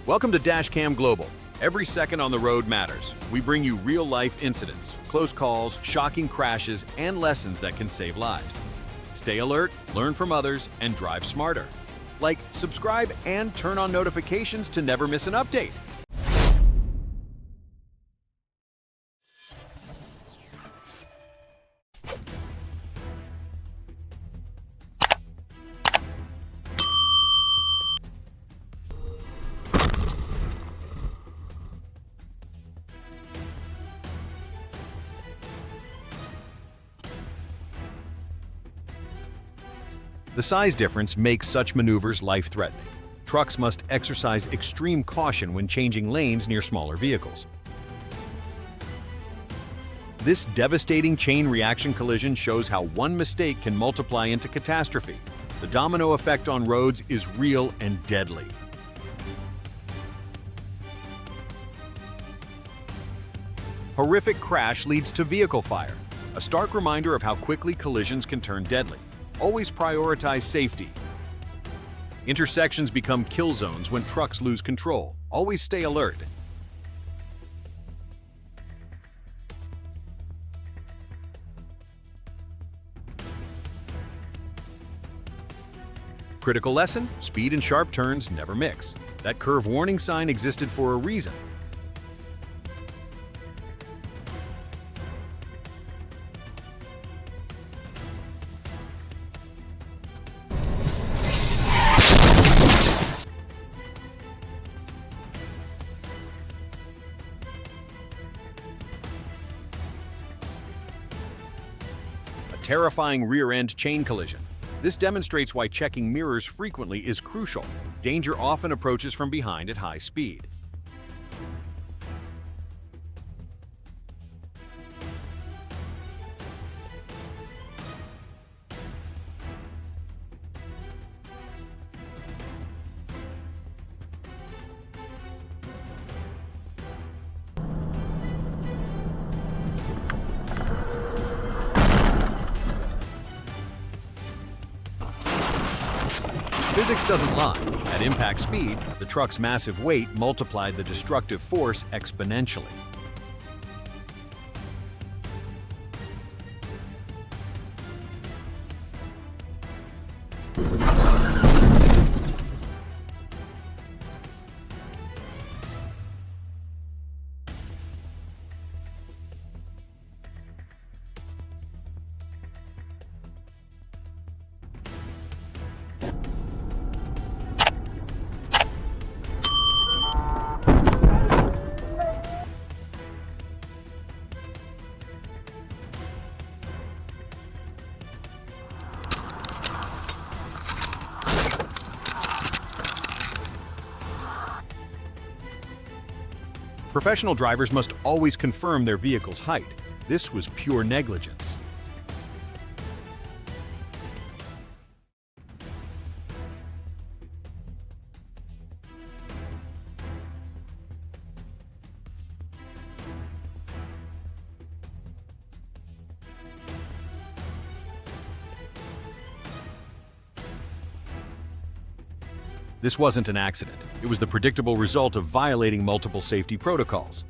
Welcome to Dashcam Global. Every second on the road matters. We bring you real-life incidents, close calls, shocking crashes, and lessons that can save lives. Stay alert, learn from others, and drive smarter. Like, subscribe, and turn on notifications to never miss an update. The size difference makes such maneuvers life-threatening. Trucks must exercise extreme caution when changing lanes near smaller vehicles. This devastating chain reaction collision shows how one mistake can multiply into catastrophe. The domino effect on roads is real and deadly. Horrific crash leads to vehicle fire, a stark reminder of how quickly collisions can turn deadly. Always prioritize safety. Intersections become kill zones when trucks lose control. Always stay alert. Critical lesson: speed and sharp turns never mix. That curve warning sign existed for a reason. Terrifying rear-end chain collision. This demonstrates why checking mirrors frequently is crucial. Danger often approaches from behind at high speed. Physics doesn't lie. At impact speed, the truck's massive weight multiplied the destructive force exponentially. Professional drivers must always confirm their vehicle's height. This was pure negligence. This wasn't an accident. It was the predictable result of violating multiple safety protocols.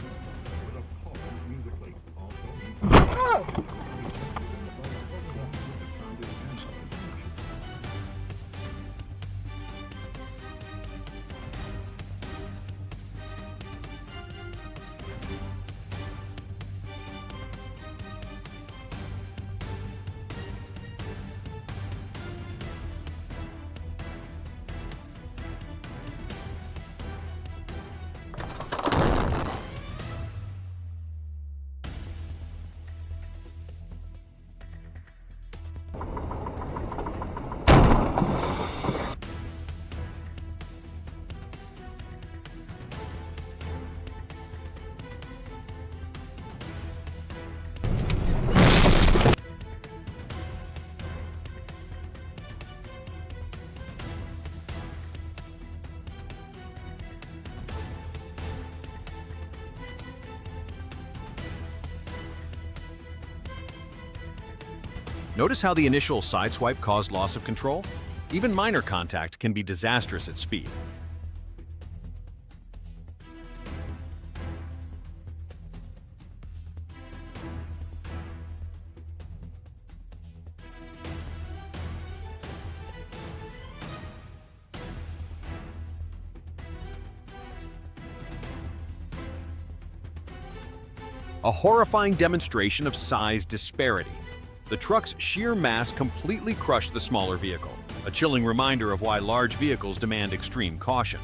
Notice how the initial sideswipe caused loss of control? Even minor contact can be disastrous at speed. a horrifying demonstration of size disparity. The truck's sheer mass completely crushed the smaller vehicle, a chilling reminder of why large vehicles demand extreme caution.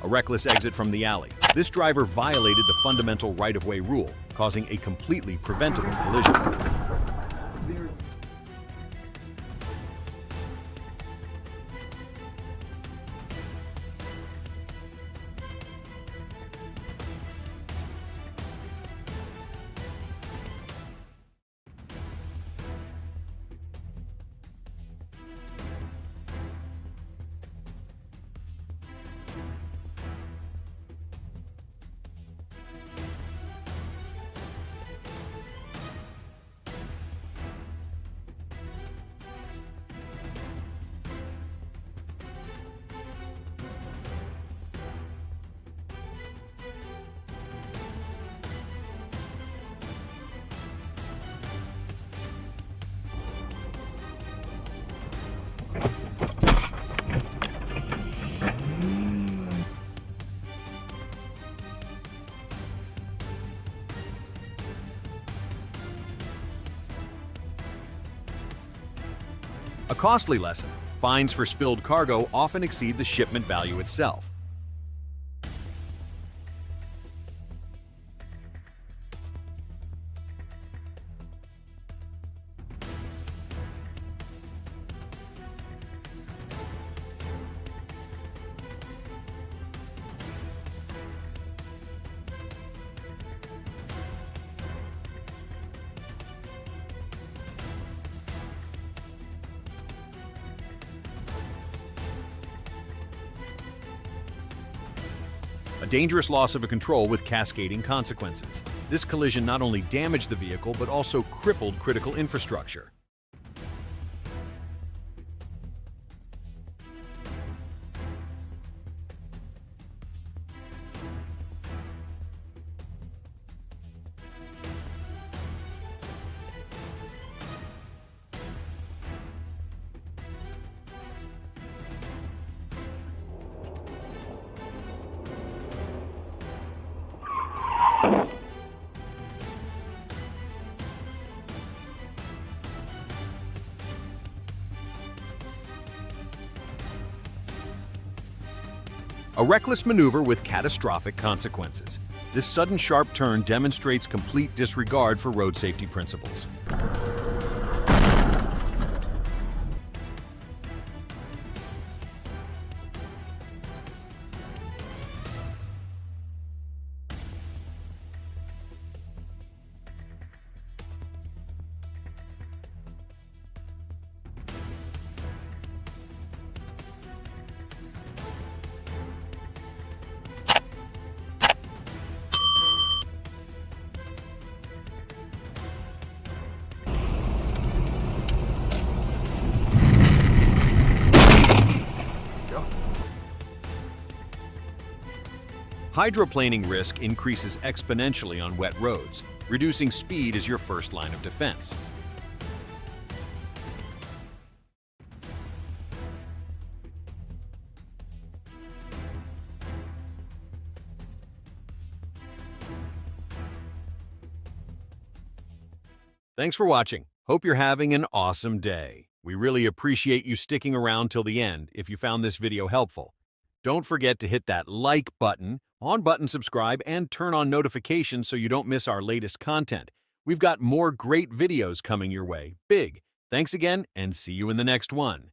A reckless exit from the alley. This driver violated the fundamental right-of-way rule, causing a completely preventable collision. A costly lesson. Fines for spilled cargo often exceed the shipment value itself. A dangerous loss of control with cascading consequences. This collision not only damaged the vehicle, but also crippled critical infrastructure. A reckless maneuver with catastrophic consequences. This sudden sharp turn demonstrates complete disregard for road safety principles. Hydroplaning risk increases exponentially on wet roads. Reducing speed is your first line of defense. Thanks for watching. Hope you're having an awesome day. We really appreciate you sticking around till the end if you found this video helpful. Don't forget to hit that like button, on-button subscribe, and turn on notifications so you don't miss our latest content. We've got more great videos coming your way. Big. Thanks again, and see you in the next one.